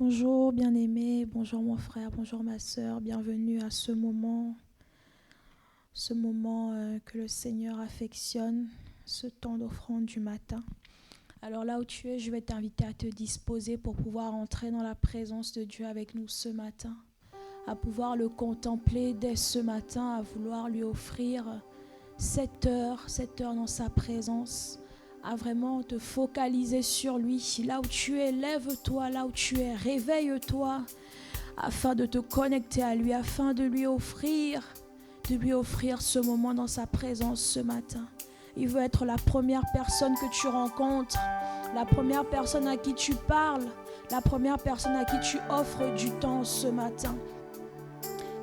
Bonjour bien-aimé, bonjour mon frère, bonjour ma sœur, bienvenue à ce moment que le Seigneur affectionne, ce temps d'offrande du matin. Alors là où tu es, je vais t'inviter à te disposer pour pouvoir entrer dans la présence de Dieu avec nous ce matin, à pouvoir le contempler dès ce matin, à vouloir lui offrir cette heure dans sa présence, à vraiment te focaliser sur lui. Là où tu es, lève-toi, là où tu es, réveille-toi, afin de te connecter à lui, afin de lui offrir ce moment dans sa présence ce matin. Il veut être la première personne que tu rencontres, la première personne à qui tu parles, la première personne à qui tu offres du temps ce matin.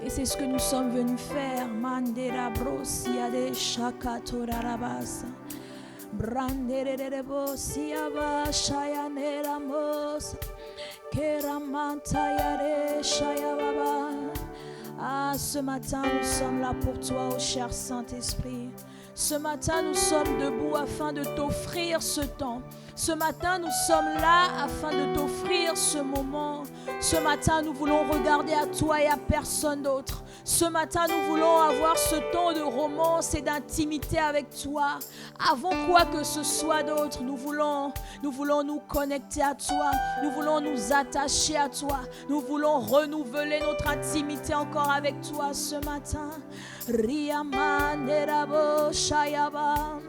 Et c'est ce que nous sommes venus faire. Mandera brosiade shakatora rabasa. Brandere bosiaba shayanera mos. Keramanta yare shayababa. Ah, ce matin, nous sommes là pour toi, ô cher Saint-Esprit. Ce matin, nous sommes debout afin de t'offrir ce temps. Ce matin, nous sommes là afin de t'offrir ce moment. Ce matin, nous voulons regarder à toi et à personne d'autre. Ce matin, nous voulons avoir ce temps de romance et d'intimité avec toi. Avant quoi que ce soit d'autre, nous voulons nous connecter à toi. Nous voulons nous attacher à toi. Nous voulons renouveler notre intimité encore avec toi ce matin. Riamanderabo shayaba.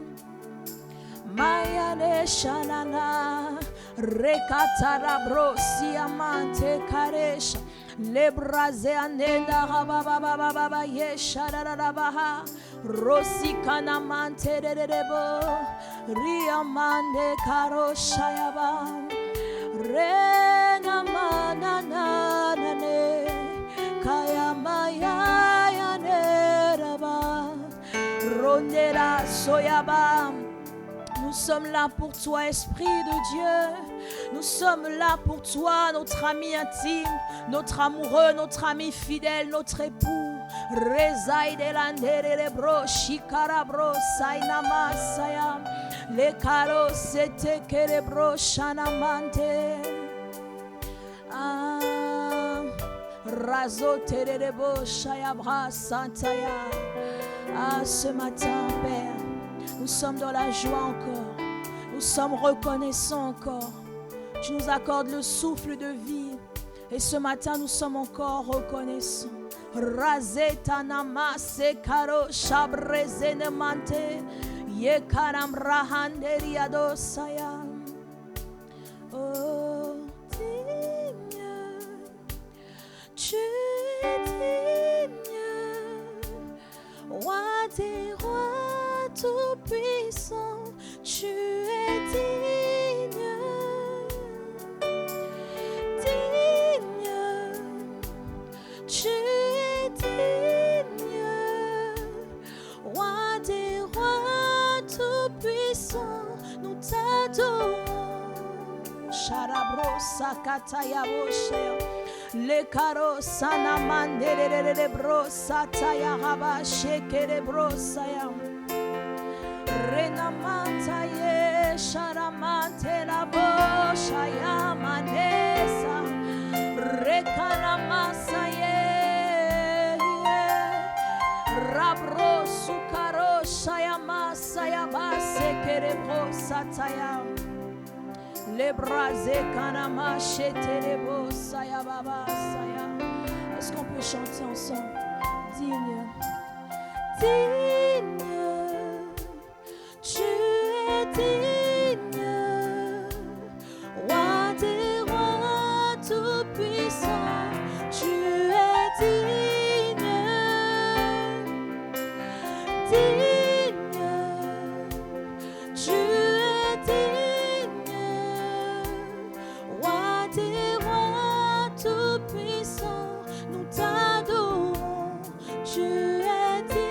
Mayane shanana rekatara brosiamante karesha lebraze anenda rababa yeshararabaha rosikana mante derebo riamande karoshayaba rena manana nane kayamaya yaneraba rondera soyaba. Nous sommes là pour toi, Esprit de Dieu. Nous sommes là pour toi, notre ami intime, notre amoureux, notre ami fidèle, notre époux. Rezaï de l'andere bro, shikara bro, sainama sayam. Le karo sete kere bro, shanamante. Ah, razo terebo, shayabra, santaya. Ah, ce matin, Père. Nous sommes dans la joie encore. Nous sommes reconnaissants encore. Tu nous accordes le souffle de vie. Et ce matin, nous sommes encore reconnaissants. Razetanama sekaro shabrezenemante yekaram rahanderiado sayam. Oh, digne, tu es digne, roi des rois. Tout-puissant, tu es digne, digne, tu es digne, roi des rois tout-puissant, nous t'adorons. Sharabro sakataya bosheo, le karo sanamandere le bro sataya raba shekere bro sayam. Renamanta ye sharamante la bosha ya manesa rekanamasa ye rabro sukaro shayamasa ya base kerebro sataya le braze kanama sheterebo saya baba saya. Est-ce qu'on peut chanter ensemble? Digne, digne. Tu es digne, roi des rois tout-puissant, tu es digne, digne, tu es digne, roi des rois tout-puissant, nous t'adorons, tu es digne.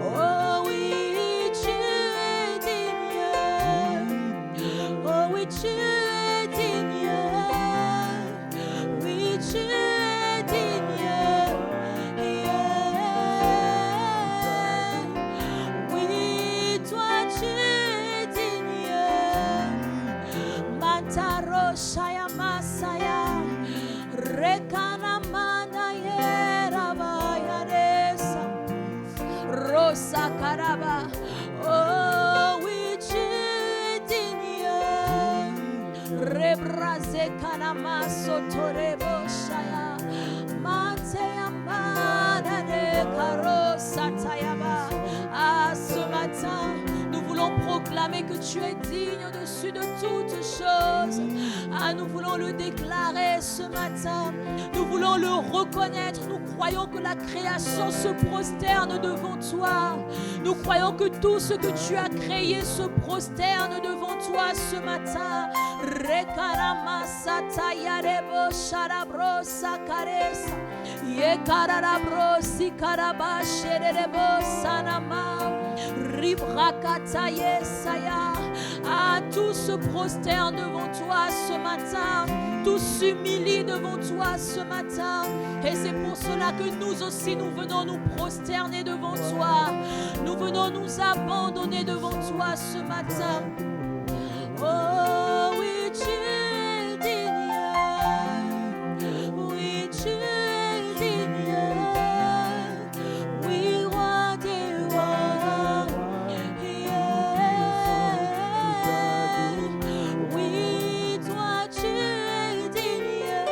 Oh oui, tu es digne. Oh oui, tu es digne. Oui, tu es digne. Yeah. Oui, toi tu es digne. Mantaro shaya masaya. Rekana mana yera bayaresa. Rosa karaba. Oh oui, tu es digne. Rebrase kanama sotorebo shaya. Manteya mana de karosa tayaba. Ah, ce matin, nous voulons proclamer que tu es digne au-dessus de toutes choses. Ah, nous voulons le déclarer ce matin. Nous voulons le reconnaître. Nous croyons que la création se prosterne devant toi. Nous croyons que tout ce que tu as créé se prosterne devant toi ce matin. Rekaramasa yarebo sharabro sakaresa. Yekarabro sikaraba sherebo sanama. Ribrakata yesaya. Ah, tout se prosterne devant toi ce matin. Tout s'humilie devant toi ce matin. Et c'est pour cela que nous aussi nous venons nous prosterner devant toi. Nous venons nous abandonner devant toi ce matin. Oh oui, tu es digne. Oui, tu es digne. Oui, roi des rois. Oui, toi tu es digne.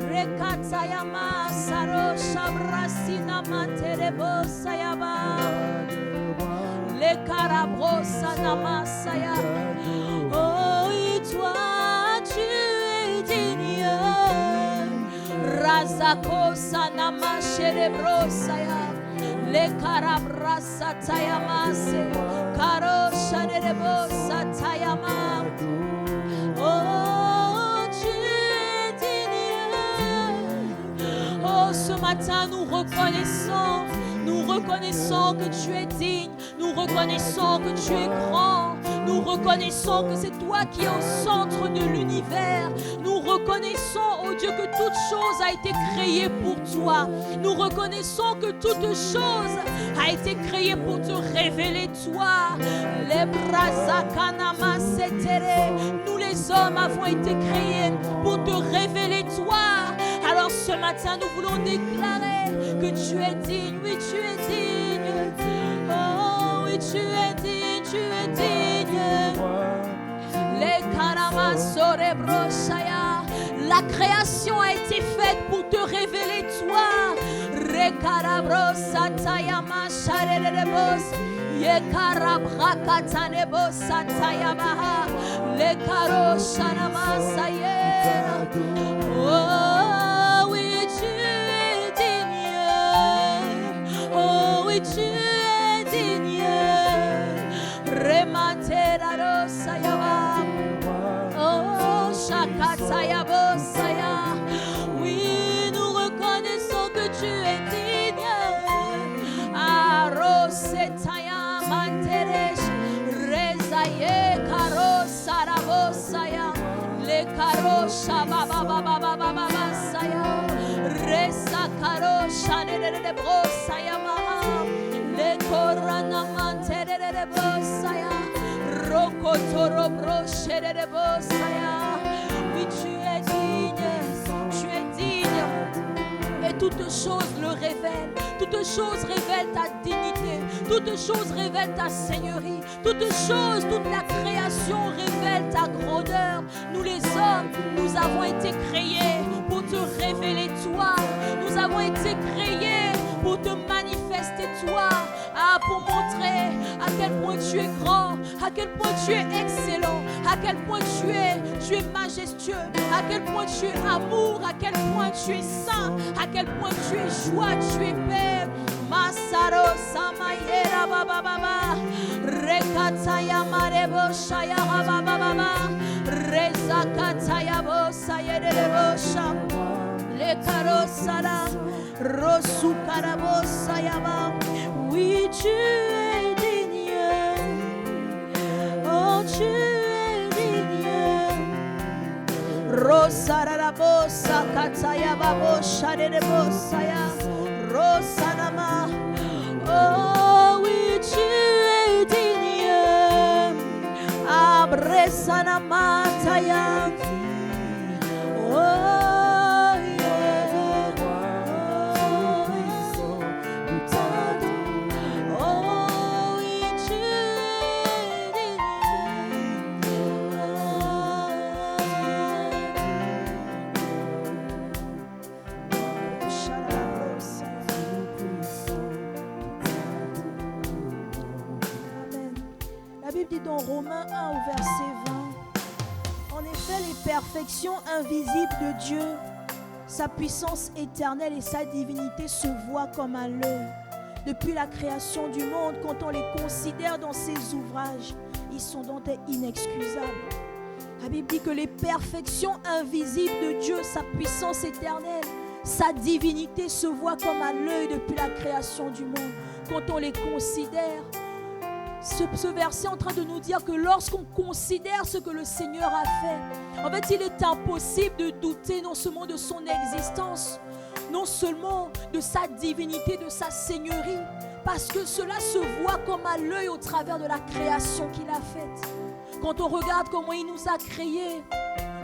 Rekatayama saro shabrasina manterebo sayaba. Le carabrosa namasaya. Oh, et toi tu es digne. Razakosa namasherebrosaya. Le carabrasa tayamase. Karosha nerebosa tayama. Oh, tu es digne. Oh, ce matin nous reconnaissons. Nous reconnaissons que tu es digne. Nous reconnaissons que tu es grand. Nous reconnaissons que c'est toi qui es au centre de l'univers. Nous reconnaissons, oh Dieu, que toute chose a été créée pour toi. Nous reconnaissons que toute chose a été créée pour te révéler toi. Les brazakanama setere. Nous les hommes avons été créés pour te révéler toi. Alors ce matin, nous voulons déclarer que tu es digne. Oui, tu es digne. Oh, oui, tu es digne, tu es digne. Les karamasore broshaya. La création a été faite pour te révéler toi. Rekarabrosa tayama sharerebos. Yekarabrakatanebos satayamaha. Le karoshanama sayera. Oh, oui, tu es digne. Oh, oui, tu es digne. Rematera rosayava. Oh, shakatayabosaya. Oui, nous reconnaissons que tu es digne. Arosetaya manteresh. Rezaye karosarabosaya. Le karosha baba baba baba baba saya. Resa karosha nerere brosaya maha. Le korana mantere de brosaya. Rokotoro broshere de brosaya. Oui, tu es digne. Tu es digne. Et toute chose le révèle. Toute chose révèle ta dignité. Toute chose révèle ta seigneurie. Toute chose, toute la création révèle ta grandeur. Nous les hommes, nous avons été créés pour te révéler toi. Nous avons été créés pour te manifester toi. Ah, pour montrer à quel point tu es grand, à quel point tu es excellent, à quel point tu es majestueux, à quel point tu es amour, à quel point tu es saint, à quel point tu es joie, tu es paix. Masaro samayera baba baba, rekataya marebo shaya baba baba, rezakataya bo sayere bo sham, le karosara. Rosukarabosayaba. Oui, tu es digne. Oh, tu es digne. Rosarabosa katayaba bosharebosaya. Rosanama. Oh, oui, tu es digne. Abresanamataya. La Bible dit dans Romains 1 au verset 20, en effet les perfections invisibles de Dieu, sa puissance éternelle et sa divinité se voient comme à l'œil. Depuis la création du monde, quand on les considère dans ses ouvrages, ils sont donc inexcusables. La Bible dit que les perfections invisibles de Dieu, sa puissance éternelle, sa divinité se voient comme à l'œil depuis la création du monde. Quand on les considère, ce verset est en train de nous dire que lorsqu'on considère ce que le Seigneur a fait, en fait, il est impossible de douter non seulement de son existence, non seulement de sa divinité, de sa seigneurie, parce que cela se voit comme à l'œil au travers de la création qu'il a faite. Quand on regarde comment il nous a créés,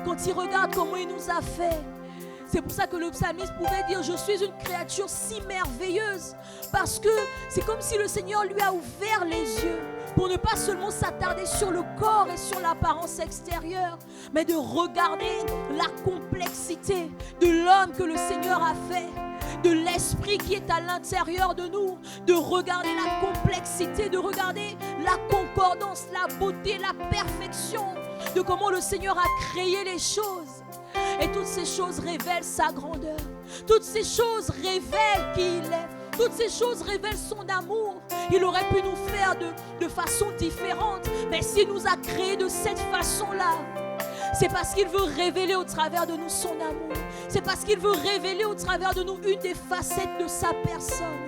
quand il regarde comment il nous a fait, c'est pour ça que le psalmiste pouvait dire « Je suis une créature si merveilleuse » parce que c'est comme si le Seigneur lui a ouvert les yeux pour ne pas seulement s'attarder sur le corps et sur l'apparence extérieure, mais de regarder la complexité de l'homme que le Seigneur a fait, de l'esprit qui est à l'intérieur de nous, de regarder la complexité, de regarder la concordance, la beauté, la perfection de comment le Seigneur a créé les choses. Et toutes ces choses révèlent sa grandeur. Toutes ces choses révèlent qui il est. Toutes ces choses révèlent son amour. Il aurait pu nous faire de façon différente. Mais s'il nous a créés de cette façon-là, c'est parce qu'il veut révéler au travers de nous son amour. C'est parce qu'il veut révéler au travers de nous une des facettes de sa personne.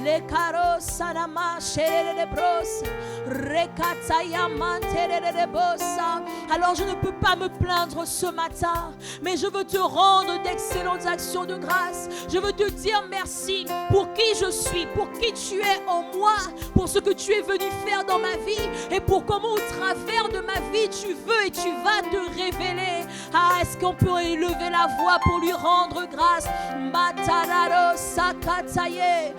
Les caros sanama chere bros recataya mantere bossa. Alors je ne peux pas me plaindre ce matin, mais je veux te rendre d'excellentes actions de grâce. Je veux te dire merci pour qui je suis, pour qui tu es en moi, pour ce que tu es venu faire dans ma vie et pour comment au travers de ma vie tu veux et tu vas te révéler. Ah, est-ce qu'on peut élever la voix pour lui rendre grâce? Matararo sakataye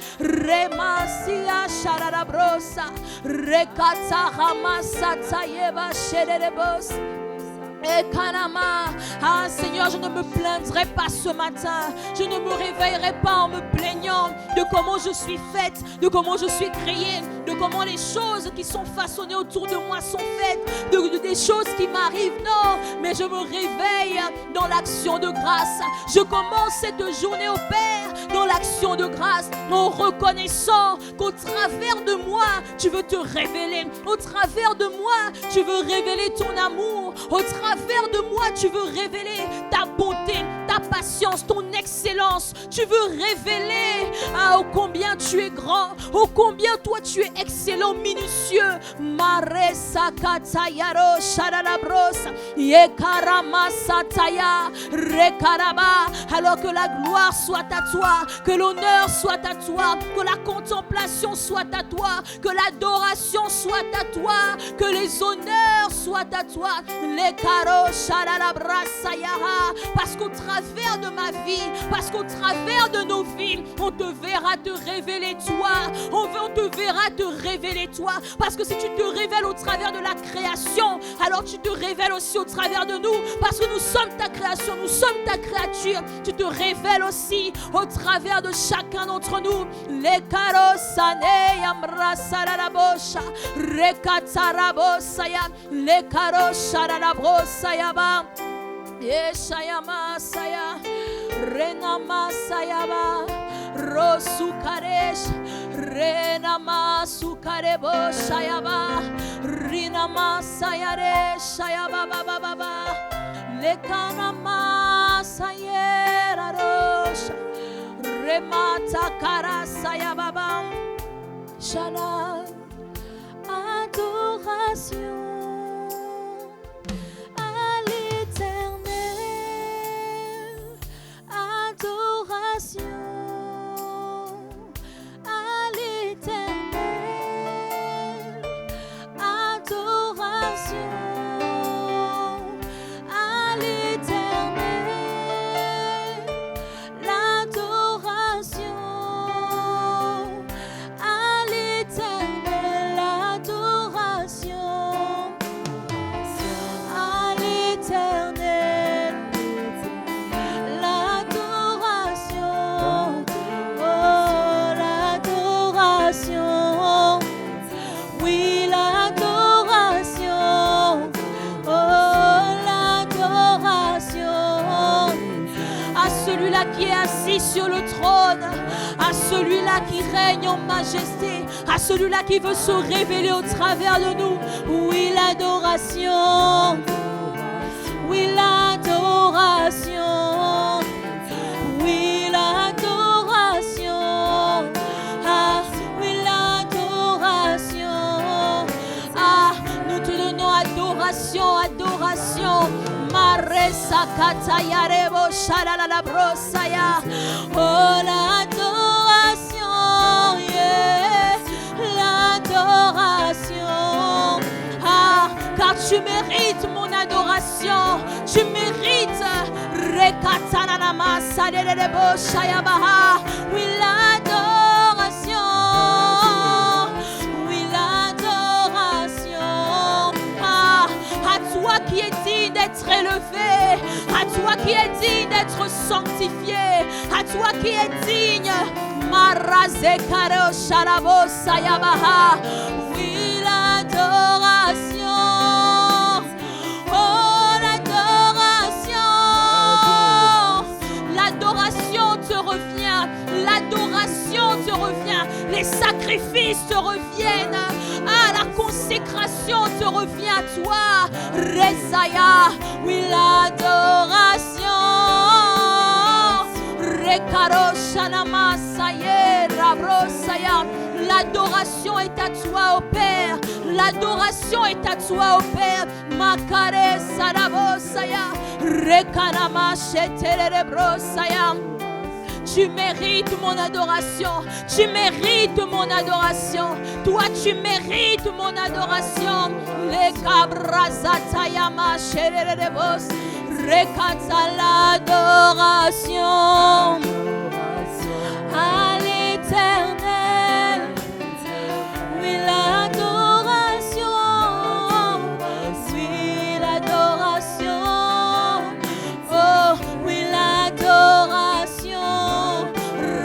Remasia shararabrosa rekata ramasatayeba shererebos. Ah Seigneur, je ne me plaindrai pas ce matin. Je ne me réveillerai pas en me plaignant de comment je suis faite, de comment je suis créée, de comment les choses qui sont façonnées autour de moi sont faites, des choses qui m'arrivent. Non, mais je me réveille dans l'action de grâce. Je commence cette journée au Père dans l'action de grâce, en reconnaissant qu'au travers de moi, tu veux te révéler. Au travers de moi, tu veux révéler ton amour. Au travers de moi, tu veux révéler ta bonté, ta patience, ton excellence. Tu veux révéler ô combien tu es grand, ô combien toi tu es excellent, minutieux. Maresa katayaro sharalabros yekarama sataya rekaraba. Alors que la gloire soit à toi, que l'honneur soit à toi, que la contemplation soit à toi, que l'adoration soit à toi, que les honneurs soient à toi. Les parce qu'au travers de ma vie, parce qu'au travers de nos vies, on te verra te révéler toi. On te verra te révéler toi. Parce que si tu te révèles au travers de la création, alors tu te révèles aussi au travers de nous. Parce que nous sommes ta création, nous sommes ta créature. Tu te révèles aussi au travers de chacun d'entre nous. Les karosane yamrasarabosha rekatarabosaya les karosharabosayaba Eshayama saya renama sayaba rosukaresh renama sukarebo shayaba rinama sayare shayaba baba baba lekanama sayera rosha Matakara Sayababa. Shalom. Adoration à l'Éternel. Adoration à l'Éternel. Adoration à l'Éternel. L'adoration à l'Éternel. L'adoration à l'Éternel. L'adoration, oh l'adoration, oui l'adoration, oh l'adoration à celui-là qui est assis sur le trône, à celui-là qui règne en majesté, à celui-là qui veut se révéler au travers de nous. Oui l'adoration, oui l'adoration, oui l'adoration, ah oui l'adoration, ah nous te donnons adoration, adoration. Maresa katayarebo shalala brosaya. Oh l'adoration, yeah, l'adoration. Ah, car tu mérites mon adoration, tu mérites. Rekatananama saderebo shayabaha. Oui l'adoration, oui l'adoration. Ah, à toi qui es digne d'être élevé, à toi qui es digne d'être sanctifié, à toi qui es digne. Marazekaro sharabo sayabaha. Oui l'adoration, oh l'adoration, l'adoration te revient, l'adoration te revient, les sacrifices te reviennent, ah la consécration te revient à toi. Rezaya, oui l'adoration. Rekaro shanama saye rabrosaya. L'adoration est à toi, ô Père. L'adoration est à toi, ô Père. Makare sarabosaya. Rekanama sheterebrosaya. Tu mérites mon adoration. Tu mérites mon adoration. Toi, tu mérites mon adoration. Les kabrazatayama shererebos. Rekata l'adoration à l'Éternel. Oui, l'adoration. Oui, l'adoration. Oh, oui, l'adoration.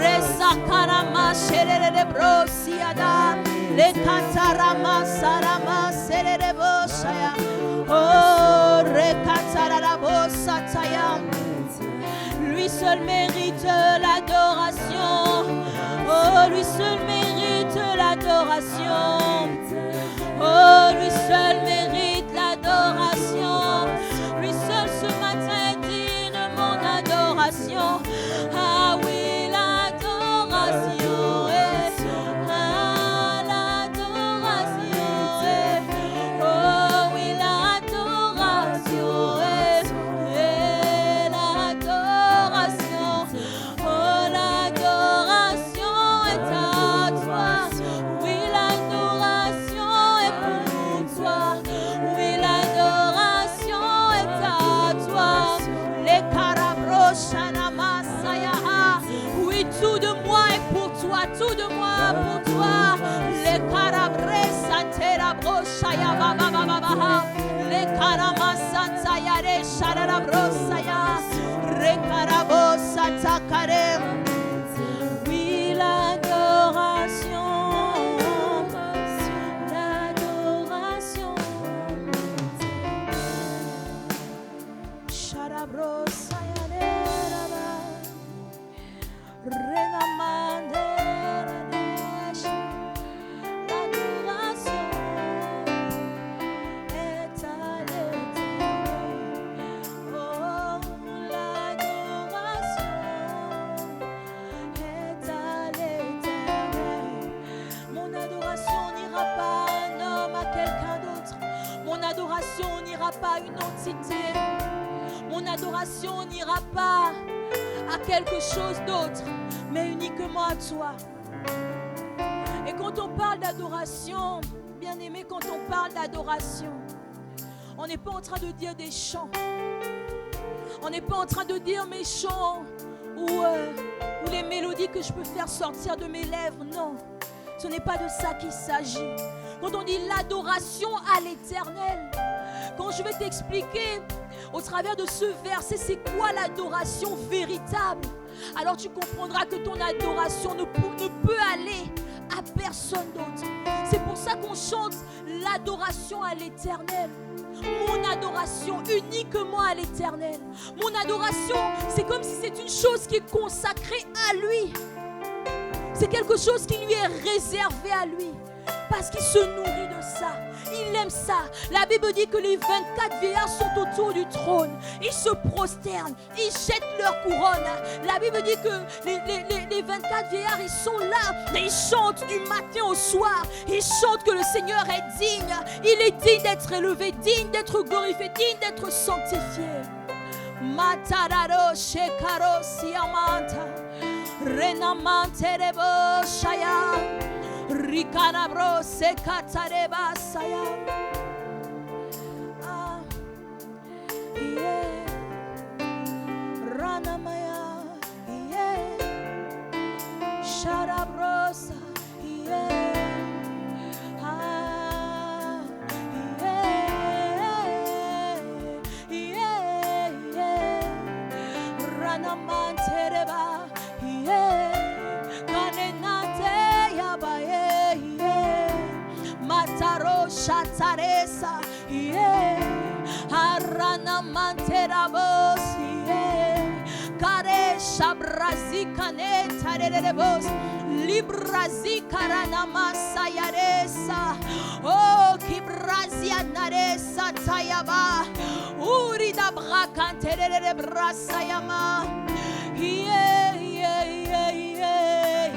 Resakarama shererebrosiada. Le katarama sarama sererebosaya. Oh, rekatarabosataya. Lui seul mérite l'adoration. Oh, lui seul mérite l'adoration. Oh, lui seul mérite l'adoration. Lui seul ce matin est digne de mon adoration. Ah oui, l'adoration. Ah, l'adoration. Oh oui, l'adoration. L'adoration. Oh, l'adoration est à toi. Oui, l'adoration est pour toi. Oui, l'adoration est à toi. Les karabroshanamasaya. Oui, tout de moi est pour toi. Tout de moi pour toi. Les karabresanterabroshaya bababa. Les karamasantaya re shararabrosaya. Rekarabosatakare. Oui, l'adoration. L'adoration. Sharabrosaya neraba. Renamande. L'adoration est à l'Éternel. Oh, l'adoration est pas à une entité. Mon adoration n'ira pas à quelque chose d'autre, mais uniquement à toi. Et quand on parle d'adoration, bien aimé, quand on parle d'adoration, on n'est pas en train de dire des chants. On n'est pas en train de dire mes chants ou les mélodies que je peux faire sortir de mes lèvres. Non, ce n'est pas de ça qu'il s'agit. Quand on dit l'adoration à l'Éternel, quand je vais t'expliquer au travers de ce verset, c'est quoi l'adoration véritable, alors tu comprendras que ton adoration ne peut aller à personne d'autre. C'est pour ça qu'on chante l'adoration à l'Éternel. Mon adoration uniquement à l'Éternel. Mon adoration, c'est comme si c'est une chose qui est consacrée à lui. C'est quelque chose qui lui est réservé à lui. Parce qu'il se nourrit de ça. Il aime ça. La Bible dit que les 24 vieillards sont autour du trône. Ils se prosternent. Ils jettent leur couronne. La Bible dit que les 24 vieillards, ils sont là. Et ils chantent du matin au soir. Ils chantent que le Seigneur est digne. Il est digne d'être élevé, digne d'être glorifié, digne d'être sanctifié. Matararo shekaro siamanta. Renamante rebo shaya. Rikanabro se katareba saya. Ah, yeah. Ranamaya, yeah. Sharabrosa, yeah. Ah, yeah. Yeah, yeah. Ranamantereba, yeah. Kanenate yabaye. Mataro shataresa, yeah. Harana manterabos, yeah. Kare shabrazika ne tarerebos, librazika rana masayaresa. Oh, kibrazia naresa tayaba, urida brakanterere brasayama, yeah, yeah, yeah, yeah, yeah.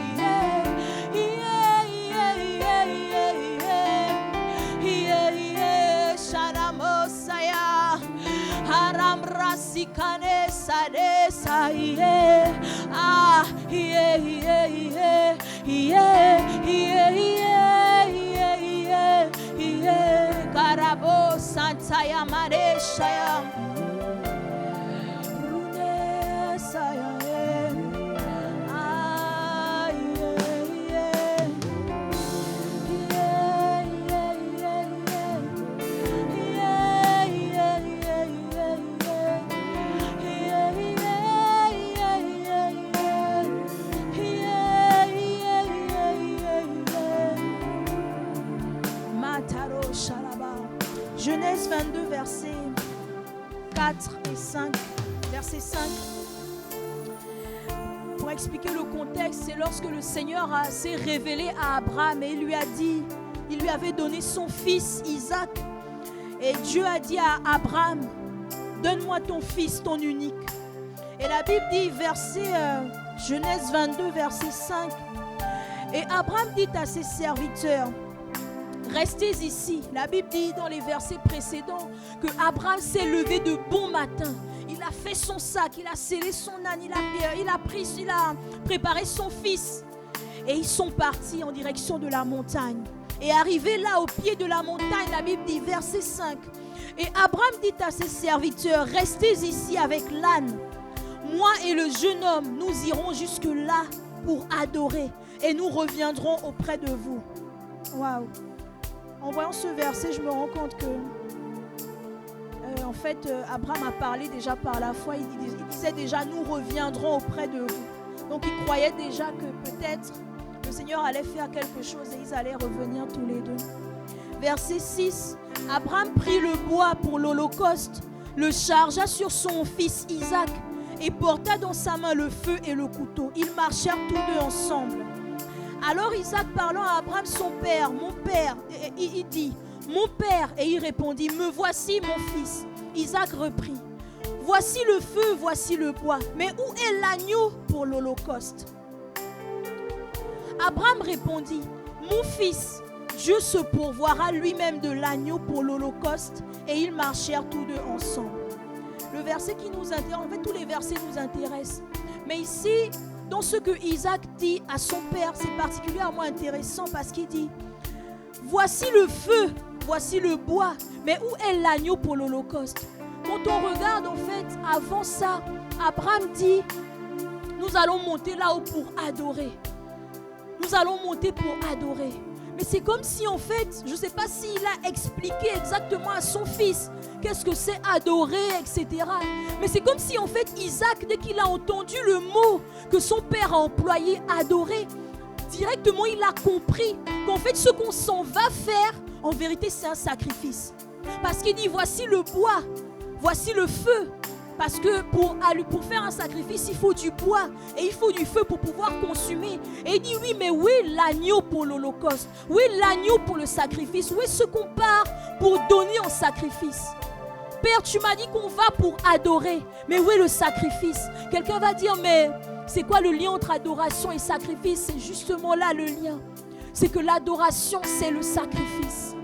Haram rasikane sadesa, yeah. Ah, yeah, yeah, yeah, yeah, yeah, yeah, yeah, yeah. Karabo santaya mareshaya. Runesaya, ah, yeah, yeah. Genèse 22, versets 4 et 5. Verset 5. Pour expliquer le contexte, c'est lorsque le Seigneur s'est révélé à Abraham et il lui a dit, il lui avait donné son fils Isaac. Et Dieu a dit à Abraham, donne-moi ton fils, ton unique. Et la Bible dit, Genèse 22, verset 5. Et Abraham dit à ses serviteurs, restez ici. La Bible dit dans les versets précédents que Abraham s'est levé de bon matin. Il a fait son sac, il a scellé son âne, il a préparé son fils. Et ils sont partis en direction de la montagne. Et arrivé là au pied de la montagne, la Bible dit verset 5. Et Abraham dit à ses serviteurs, restez ici avec l'âne. Moi et le jeune homme, nous irons jusque là pour adorer. Et nous reviendrons auprès de vous. Waouh! En voyant ce verset, je me rends compte que Abraham a parlé déjà par la foi. Il disait déjà, nous reviendrons auprès de vous. Donc il croyait déjà que peut-être le Seigneur allait faire quelque chose et ils allaient revenir tous les deux. Verset 6. Abraham prit le bois pour l'holocauste, le chargea sur son fils Isaac et porta dans sa main le feu et le couteau. Ils marchèrent tous deux ensemble. Alors Isaac, parlant à Abraham, son père, mon père, il dit, mon père, et il répondit, me voici mon fils. Isaac reprit, voici le feu, voici le bois, mais où est l'agneau pour l'holocauste? Abraham répondit, mon fils, Dieu se pourvoira lui-même de l'agneau pour l'Holocauste, et ils marchèrent tous deux ensemble. Le verset qui nous intéresse, en fait tous les versets nous intéressent, mais ici, dans ce que Isaac dit à son père, c'est particulièrement intéressant parce qu'il dit, voici le feu, voici le bois, mais où est l'agneau pour l'Holocauste? Quand on regarde en fait, avant ça, Abraham dit, nous allons monter là-haut pour adorer. Nous allons monter pour adorer. Mais c'est comme si en fait, je ne sais pas s'il a expliqué exactement à son fils qu'est-ce que c'est adorer, etc. Mais c'est comme si en fait Isaac, dès qu'il a entendu le mot que son père a employé, adorer, directement il a compris qu'en fait ce qu'on s'en va faire, en vérité c'est un sacrifice. Parce qu'il dit voici le bois, voici le feu. Parce que pour faire un sacrifice, il faut du bois et il faut du feu pour pouvoir consumer. Et il dit oui, mais où est l'agneau pour l'Holocauste? Où est l'agneau pour le sacrifice? Où est ce qu'on part pour donner en sacrifice? Père, tu m'as dit qu'on va pour adorer, mais où est le sacrifice? Quelqu'un va dire, mais c'est quoi le lien entre adoration et sacrifice? C'est justement là le lien. C'est que l'adoration, c'est le sacrifice.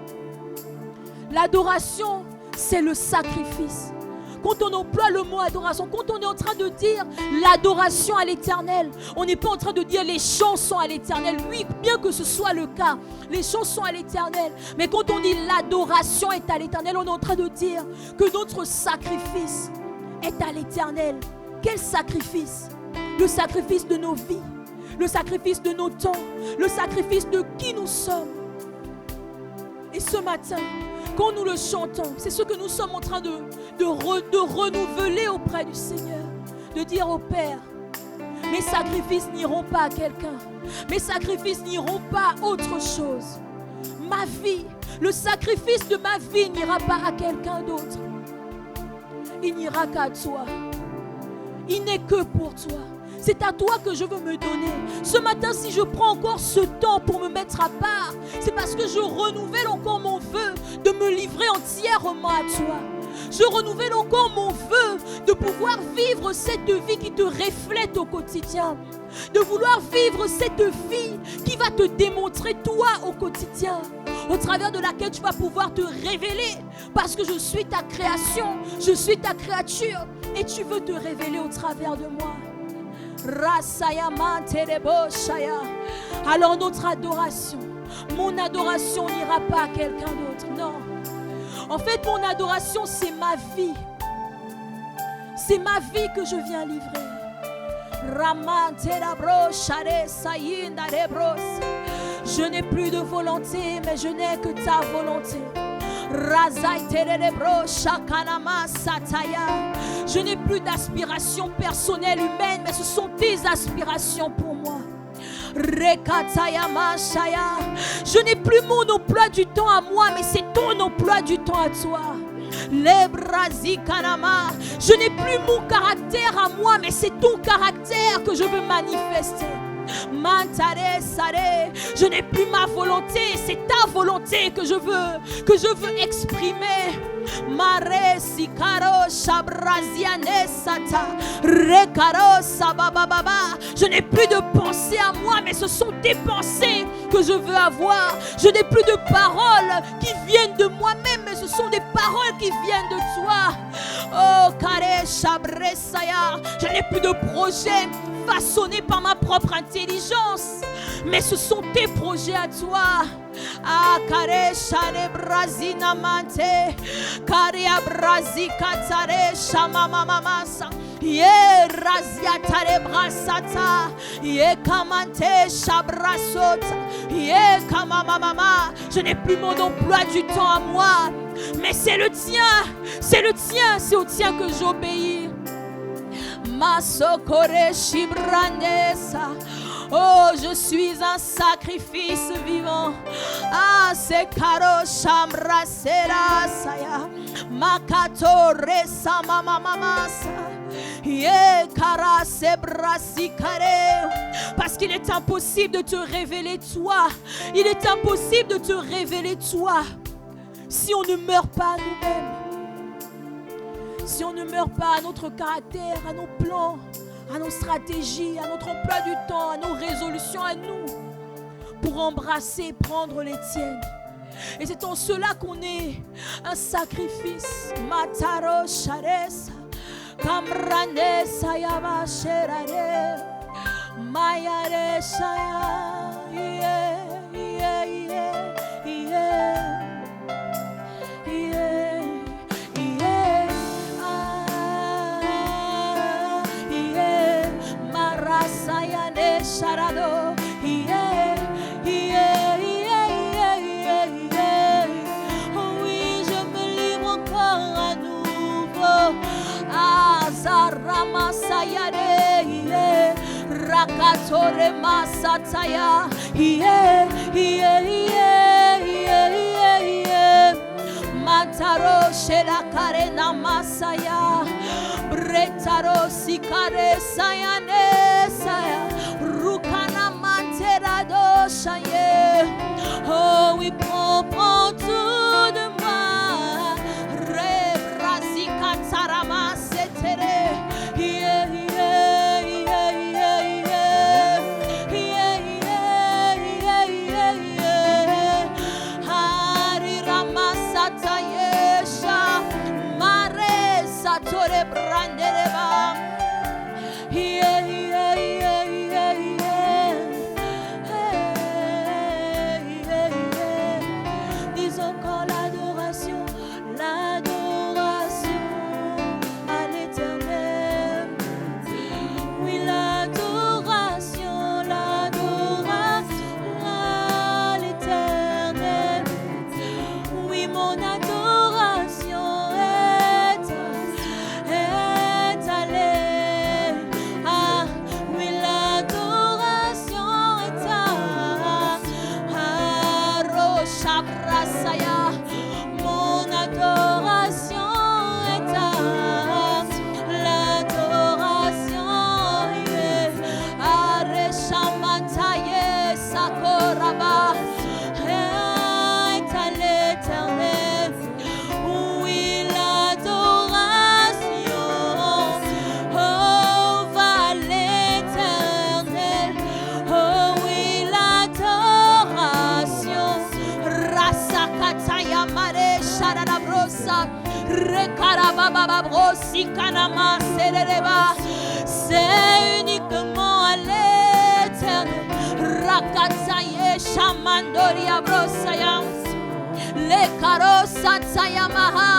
L'adoration, c'est le sacrifice. Quand on emploie le mot adoration, quand on est en train de dire l'adoration à l'Éternel, on n'est pas en train de dire les chansons à l'Éternel. Oui, bien que ce soit le cas, les chansons à l'Éternel. Mais quand on dit l'adoration est à l'Éternel, on est en train de dire que notre sacrifice est à l'Éternel. Quel sacrifice? Le sacrifice de nos vies, le sacrifice de nos temps, le sacrifice de qui nous sommes. Et ce matin, quand nous le chantons, c'est ce que nous sommes en train de renouveler auprès du Seigneur. De dire au Père, mes sacrifices n'iront pas à quelqu'un. Mes sacrifices n'iront pas à autre chose. Ma vie, le sacrifice de ma vie n'ira pas à quelqu'un d'autre. Il n'ira qu'à toi. Il n'est que pour toi. C'est à toi que je veux me donner. Ce matin, si je prends encore ce temps pour me mettre à part, c'est parce que je renouvelle encore mon vœu de me livrer entièrement à toi. Je renouvelle encore mon vœu de pouvoir vivre cette vie qui te reflète au quotidien. De vouloir vivre cette vie qui va te démontrer toi au quotidien. Au travers de laquelle tu vas pouvoir te révéler. Parce que je suis ta création, je suis ta créature. Et tu veux te révéler au travers de moi. Alors notre adoration, mon adoration n'ira pas à quelqu'un d'autre. Non. En fait, mon adoration, c'est ma vie. C'est ma vie que je viens livrer. Je n'ai plus de volonté, mais je n'ai que ta volonté. Je n'ai plus d'aspiration personnelle humaine, mais ce sont tes aspirations pour moi. Je n'ai plus mon emploi du temps à moi, mais c'est ton emploi du temps à toi. Je n'ai plus mon caractère à moi, mais c'est ton caractère que je veux manifester. Je n'ai plus ma volonté, c'est ta volonté que je veux exprimer. Je n'ai plus de pensée à moi, mais ce sont tes pensées que je veux avoir. Je n'ai plus de paroles qui viennent de moi-même, mais ce sont des paroles qui viennent de toi. Oh, je n'ai plus de projet façonné par ma propre intelligence, mais ce sont tes projets à toi. Ah, Karesha Brazina Mante, Karia Brazika Tare Shamamamasa, Ye Razia Tare Brasata, Ye Kamante Shabrasota, Ye Kamamamama. Je n'ai plus mon emploi du temps à moi, mais c'est le tien, c'est le tien, c'est au tien que j'obéis. Masokore Shibranesa. Oh, je suis un sacrifice vivant. Ah, c'est Karo Shamra Serasaya. Makato Resa Mamamamasa. Ye Kara Sebrasikare. Parce qu'il est impossible de te révéler toi. Il est impossible de te révéler toi si on ne meurt pas à nous-mêmes. Si on ne meurt pas à notre caractère, à nos plans, à nos stratégies, à notre emploi du temps, à nos résolutions, à nous. pour embrasser et prendre les tiennes. Et c'est en cela qu'on est un sacrifice. Mataro Sharesa, Kamrane Sayama Sherare, Mayare Shaya, yeah, yeah, yeah, yeah. Sharado, yeah, yeah, yeah, yeah, yeah, yeah. Oui, je me livre encore à nouveau. Azarama Sayane, yeah. Rakatore Masataya, yeah, yeah, yeah, yeah, yeah, yeah. Mataro Shela Karena Masaya, Bretaro Sikare Sayane Saya. Oh oui, prends tout de moi. Rebrasika Tarama Setere. Yeah, yeah, yeah, yeah, yeah. Yeah, yeah, yeah, yeah, yeah. Hari Ramasata Yesha. Mare Satore Brandereba. Yeah, yeah, yeah, yeah, yeah. Dis encore l'adoration, l'adoration à l'Éternel. Oui, l'adoration, l'adoration à l'Éternel. Oui, mon adoration est allée. Ah, oui, l'adoration est Shabrasaya, mon adoration est l'adoration, yeah. Areshamataye Sakoraba est à l'Éternel. Oui, l'adoration, oh, va à l'Éternel. Oh oui, l'adoration. Rasakataya Mare Sharada Brosa Rekarababa Brosi Kanama Sereba. C'est uniquement à l'Éternel. Rakataye Shamandoria Brosaya Le Karosataya Maha.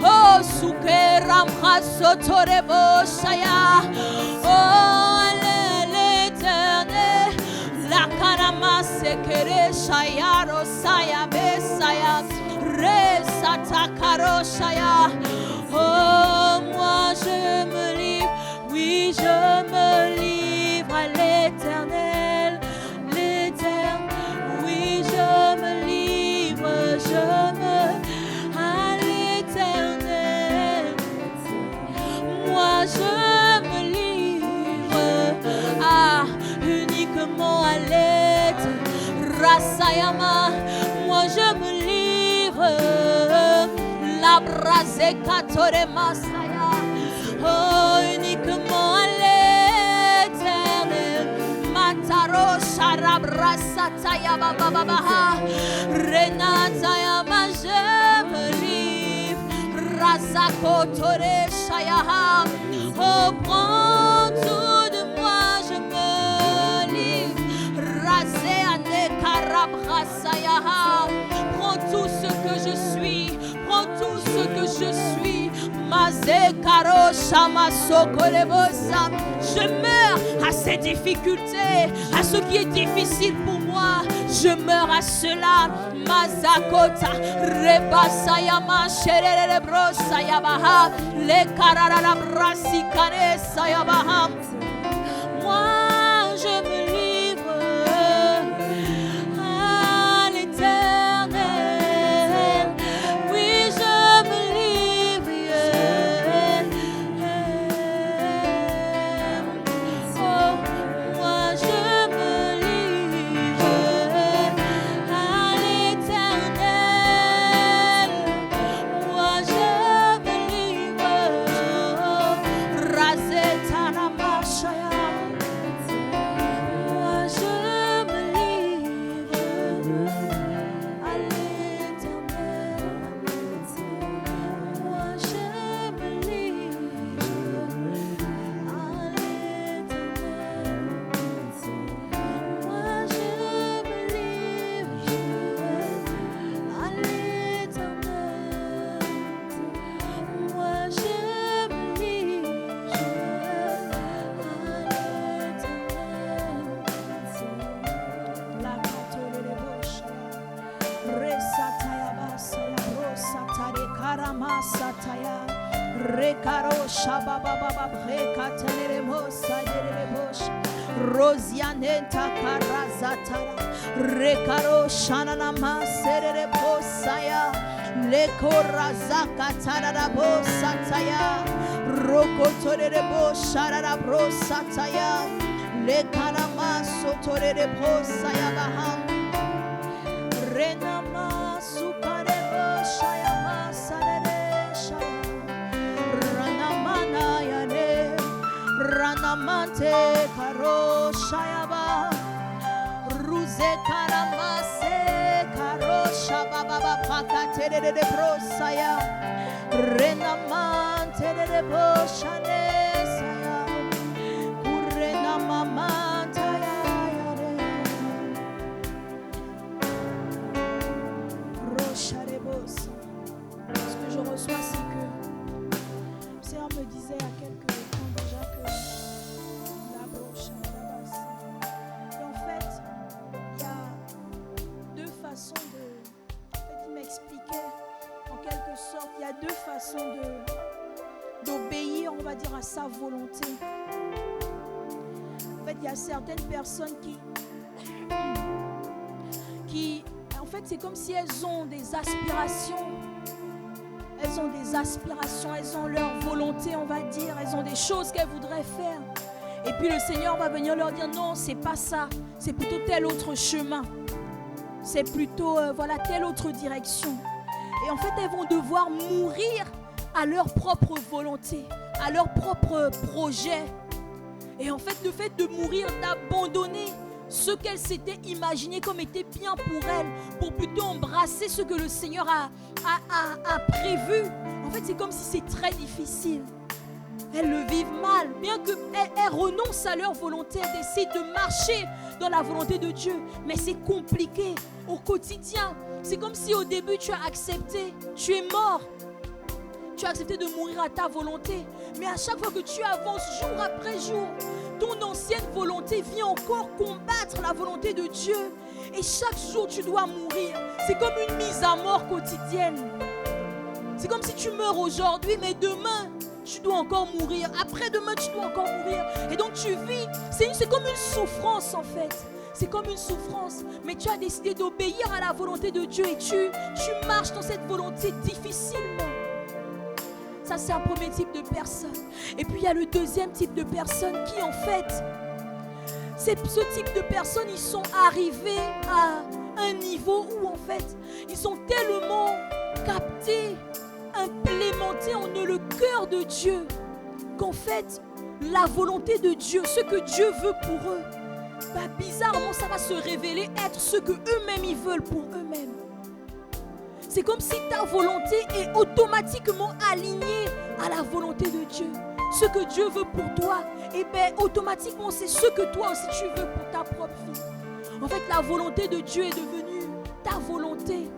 Oh Sukeram Hasotore Shaya. Oh l'Éternel. La Karama Sekere Shaya Rosaya Besaya Resata Karoshaya. Oh, moi je me livre, oui je me livre à l'Éternel, l'Éternel. Oui je me livre, à l'Éternel. Moi je me livre, ah, uniquement à l'aide, Rasayama, moi je me livre, la braseka tore masaya, oh uniquement à l'Éternel, Mataro Sharabrasataya Bababaha, Renatayama, je me livre, Rasako tore Shayaha, oh prends tout de moi, je me livre. Prends tout ce que je suis, prends tout ce que je suis. Je meurs à ces difficultés, à ce qui est difficile pour moi. Je meurs à cela. Mazakota Rebasayama Sherere Brosayabaha Le Karara Brasikare Sayabaha. Moi je me livre à l'Éternel. Oui, je me livre. Oh, moi je me livre à l'Éternel. Moi je me livre. Razetana Shababa Brekatenerebosa Derebosha Rosianenta Karazatara Rekaro Shananama Sererebosaya Lekorazaka Tarabosataya Rokotorebosha Rabrosataya Lekanama Sotorebosaya Baham Renama Sukarebosaya Masareresha Ranamana Yane Ranamante Karoshayaba Ruze Karamase Karosha Baba Pakatere de Brosaya Renamante de Boshane Saya Kurena Mamanta Yare Rosharebos. Ce que je reçois, c'est que le Seigneur me disait à quelques temps déjà que la broche à la base. Et en fait, il y a deux façons de. En fait, il m'expliquait en quelque sorte, il y a deux façons d'obéir, on va dire, à sa volonté. En fait, il y a certaines personnes qui en fait, c'est comme si elles ont des aspirations. Elles ont des aspirations, elles ont leur volonté, on va dire. Elles ont des choses qu'elles voudraient faire. Et puis le Seigneur va venir leur dire non, c'est pas ça. C'est plutôt tel autre chemin. C'est plutôt telle autre direction. Et en fait, elles vont devoir mourir à leur propre volonté, à leur propre projet. Et en fait, le fait de mourir, d'abandonner ce qu'elle s'était imaginé comme était bien pour elle, pour plutôt embrasser ce que le Seigneur a prévu. En fait, c'est comme si c'est très difficile. Elles le vivent mal, bien qu'elles renoncent à leur volonté, elles décident de marcher dans la volonté de Dieu. Mais c'est compliqué au quotidien. C'est comme si au début tu as accepté, tu es mort. Tu as accepté de mourir à ta volonté. Mais à chaque fois que tu avances jour après jour, ton ancienne volonté vient encore combattre la volonté de Dieu. Et chaque jour, tu dois mourir. C'est comme une mise à mort quotidienne. C'est comme si tu meurs aujourd'hui, mais demain, tu dois encore mourir. Après-demain, tu dois encore mourir. Et donc, tu vis. C'est comme une souffrance, en fait. C'est comme une souffrance. Mais tu as décidé d'obéir à la volonté de Dieu. Et tu marches dans cette volonté difficilement. Ça, c'est un premier type de personne. Et puis, il y a le deuxième type de personne qui, en fait, ce type de personnes, ils sont arrivés à un niveau où, en fait, ils sont tellement captés, implémentés en eux le cœur de Dieu, qu'en fait, la volonté de Dieu, ce que Dieu veut pour eux, bizarrement, ça va se révéler être ce que eux-mêmes, ils veulent pour eux-mêmes. C'est comme si ta volonté est automatiquement alignée à la volonté de Dieu. Ce que Dieu veut pour toi, et automatiquement, c'est ce que toi aussi tu veux pour ta propre vie. En fait, la volonté de Dieu est devenue ta volonté.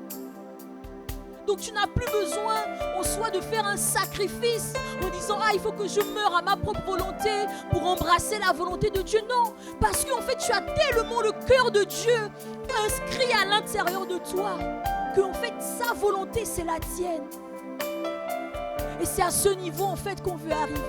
Donc, tu n'as plus besoin en soi de faire un sacrifice en disant « Ah, il faut que je meure à ma propre volonté pour embrasser la volonté de Dieu. » Non, parce qu'en fait, tu as tellement le cœur de Dieu inscrit à l'intérieur de toi que en fait, sa volonté, c'est la tienne. Et c'est à ce niveau, en fait, qu'on veut arriver.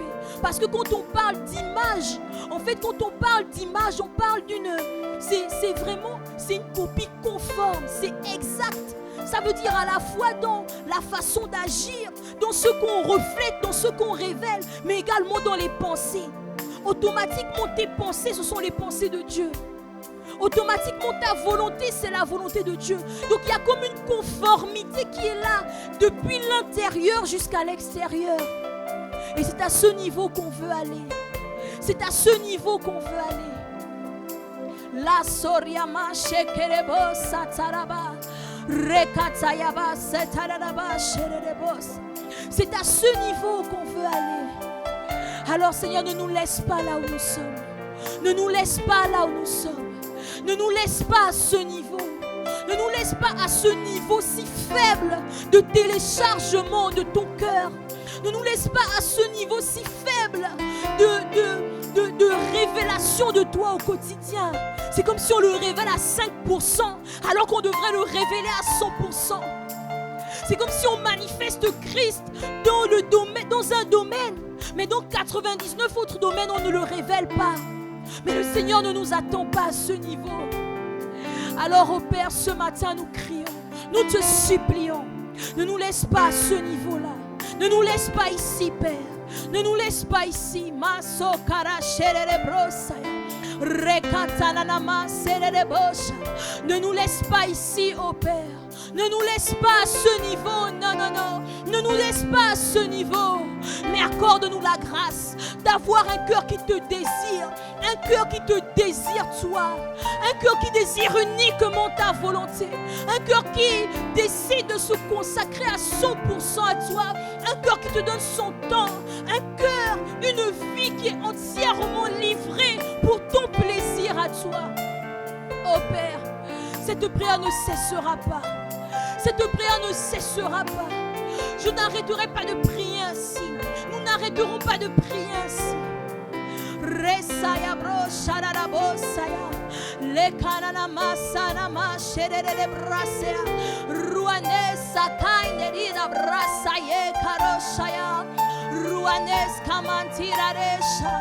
Parce que quand on parle d'image, en fait, quand on parle d'image, on parle d'une... C'est une copie conforme, c'est exact. Ça veut dire à la fois dans la façon d'agir, dans ce qu'on reflète, dans ce qu'on révèle, mais également dans les pensées. Automatiquement, tes pensées, ce sont les pensées de Dieu. Automatiquement, ta volonté, c'est la volonté de Dieu. Donc, il y a comme une conformité qui est là, depuis l'intérieur jusqu'à l'extérieur. Et c'est à ce niveau qu'on veut aller. C'est à ce niveau qu'on veut aller. La soriama shekerebo sataraba rekatayaba setaraba sherebos. C'est à ce niveau qu'on veut aller. Alors, Seigneur, ne nous laisse pas là où nous sommes. Ne nous laisse pas là où nous sommes. Ne nous laisse pas à ce niveau. Ne nous laisse pas à ce niveau si faible de téléchargement de ton cœur. Ne nous laisse pas à ce niveau si faible de révélation de toi au quotidien. C'est comme si on le révèle à 5% alors qu'on devrait le révéler à 100%. C'est comme si on manifeste Christ dans un domaine, Mais dans 99 autres domaines, on ne le révèle pas. Mais le Seigneur ne nous attend pas à ce niveau. Alors, ô Père, ce matin, nous crions, nous te supplions, ne nous laisse pas à ce niveau-là. Ne nous laisse pas ici, Père. Ne nous laisse pas ici. Ne nous laisse pas ici, ô Père. Ne nous laisse pas à ce niveau. Non, non, non. Ne nous laisse pas à ce niveau. Mais accorde-nous la grâce d'avoir un cœur qui te désire. Un cœur qui te désire, toi. Un cœur qui désire uniquement ta volonté. Un cœur qui décide de se consacrer à 100% à toi. Un cœur qui te donne son temps. Un cœur, une vie qui est entièrement livrée pour ton plaisir à toi. Oh Père, cette prière ne cessera pas. Cette prière ne cessera pas. Je n'arrêterai pas de prier ainsi. Nous n'arrêterons pas de prier ainsi. Resaya bro sharara bosaya le kanana masana ma sherere brasea ruanes sakaine rida brasaye karoshaya ruanes kamantira resha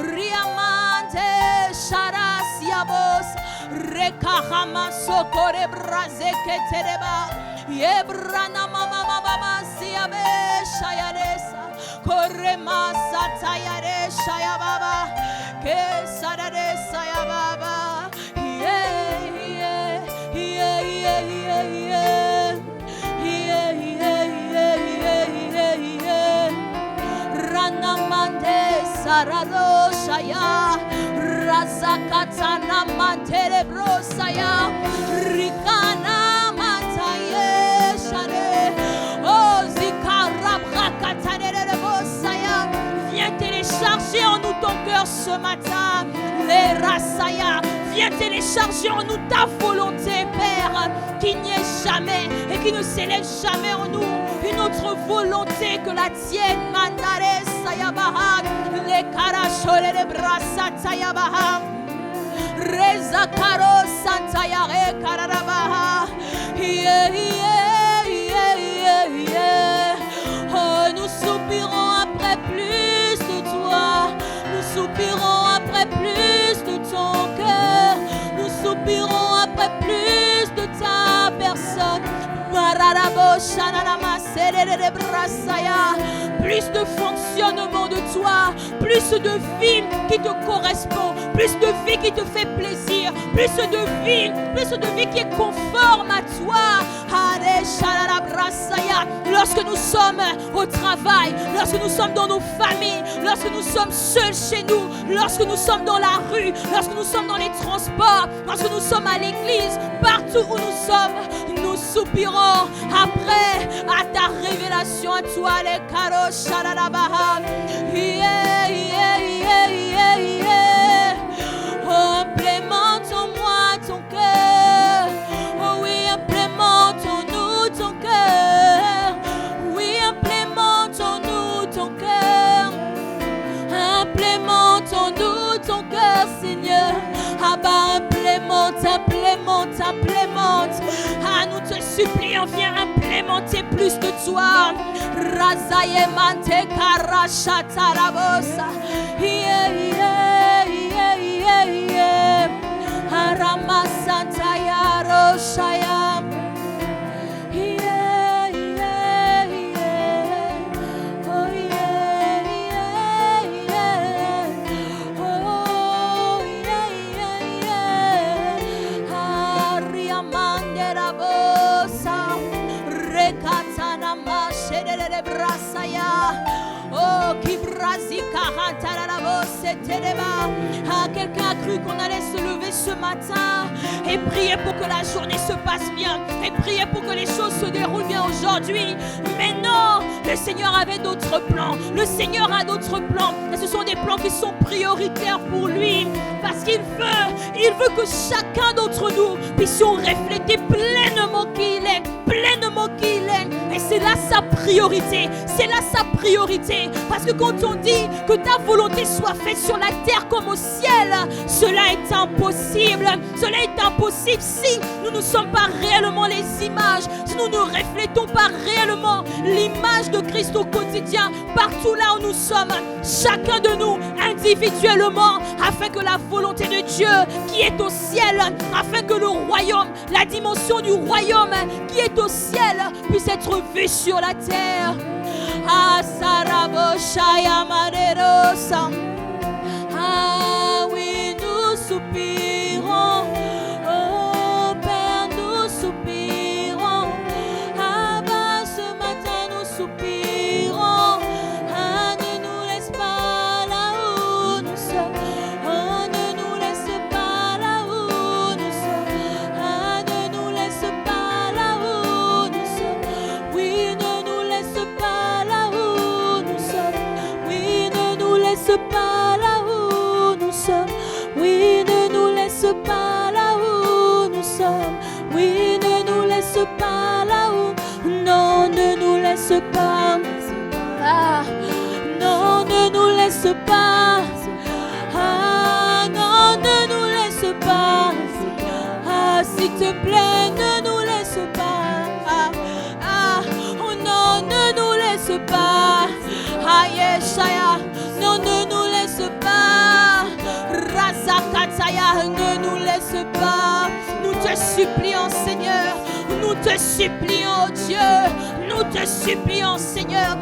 riamante sharasia bos rekahama sokore braze ketereba yebrana mama mama siabe shayaresa corre masa tayare shaya baba ke sarare saya baba yeah yeah yeah yeah yeah yeah yeah yeah yeah rana mande sarado shaya razakatana mantere brosaya rikana mataye share oh zikara brakatane. Viens télécharger en nous ton cœur ce matin. Les Rasaya, viens télécharger en nous ta volonté, Père, qui n'y est jamais et qui ne s'élève jamais en nous. Une autre volonté que la tienne. Mandare Sayabaha, les Karachole, les Brasatayabaha, Rezakaro Santayare Kararabaha. Yeah, yeah, yeah, yeah, yeah. Oh, nous soupirons après plus de toi. Nous soupirons après plus de ton cœur. Nous soupirons après plus de ta personne. Plus de fonctionnement de toi, plus de vie qui te correspond, plus de vie qui te fait plaisir, plus de vie qui est conforme à toi. Lorsque nous sommes au travail, lorsque nous sommes dans nos familles, lorsque nous sommes seuls chez nous, lorsque nous sommes dans la rue, lorsque nous sommes dans les transports, lorsque nous sommes à l'église, partout où nous sommes, nous soupirons après à ta révélation à toi, les carottes, shalalabaha. Yeah, yeah, yeah, yeah, yeah. Oh, implémente en moi ton cœur. Oh oui, implémente en nous ton cœur. Oui, implémente en nous ton cœur. Implémente en nous ton cœur, Seigneur. Ah bah, implémente. Ah, nous te supplions, viens implémenter plus de toi. Razaye mante karashata rabosa. Yeah, yeah, yeah, yeah, yeah. Aramasanta ya roshaya. Yeah, yeah, yeah. Oh, yeah, yeah, yeah. Oh, yeah, yeah, yeah. Ariamandera bosa. Rekatana masherere brasaya. Oh, qui brasika hantarabo setereba. Ah, quelqu'un a cru qu'on allait se lever ce matin et prier pour que la journée se passe bien et prier pour que les choses se déroulent bien aujourd'hui. Mais non, le Seigneur avait d'autres plans. Le Seigneur a d'autres plans. Et ce sont des plans qui sont prioritaires pour lui. Parce qu'il veut que chacun d'entre nous puissions refléter pleinement qui il est. Pleinement qui il est. Et c'est là sa priorité. C'est là sa priorité. Parce que quand on dit que ta volonté soit faite sur la terre comme au ciel, cela est impossible. Cela est impossible si nous ne sommes pas réellement les images, si nous ne reflétons pas réellement l'image de Christ au quotidien, partout là où nous sommes, chacun de nous individuellement, afin que la volonté de Dieu qui est au ciel, afin que le royaume, la dimension du royaume qui est au ciel puisse être vue sur la terre. Ah, oui, nous soupirons. Oh Père, nous soupirons. Abba, ce matin nous soupirons. Ah, ne nous laisse pas là où nous sommes. Oh, ne nous laisse pas là où nous sommes. Ah, ne nous laisse pas là où nous sommes. Oui, ne nous laisse pas là où nous sommes. Oui, ne nous laisse pas là où nous sommes. Oui, ne nous laisse pas là où nous sommes. Oui, ne nous laisse pas là où. Non, ne nous laisse pas. Ah, non, ne nous laisse pas. Ah, non, ne nous laisse pas. Ah, s'il te plaît, ne nous laisse pas. Ah, ah, oh non, ne nous laisse pas. Ah, Yeshaya, non, ne nous laisse pas. Razakataya, ne nous laisse pas. Nous te supplions, Seigneur. Nous te supplions, Dieu. Nous te supplions, Seigneur.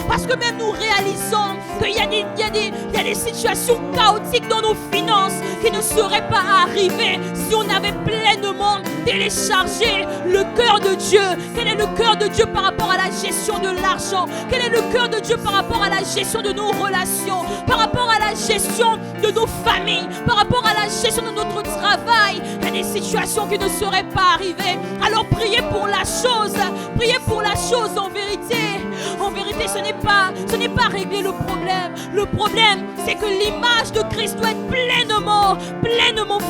Parce que même nous réalisons qu'il y a des situations chaotiques dans nos finances qui ne seraient pas arrivées si on avait pleinement téléchargé le cœur de Dieu. Quel est le cœur de Dieu par rapport à la gestion de l'argent? Quel est le cœur de Dieu par rapport à la gestion de nos relations, par rapport à la gestion de nos familles, par rapport à la gestion de notre travail? Il y a des situations qui ne seraient pas arrivées. Alors priez pour la chose. Priez pour la chose en vérité. En vérité, ce n'est pas régler le problème. Le problème, c'est que l'image de Christ doit être pleinement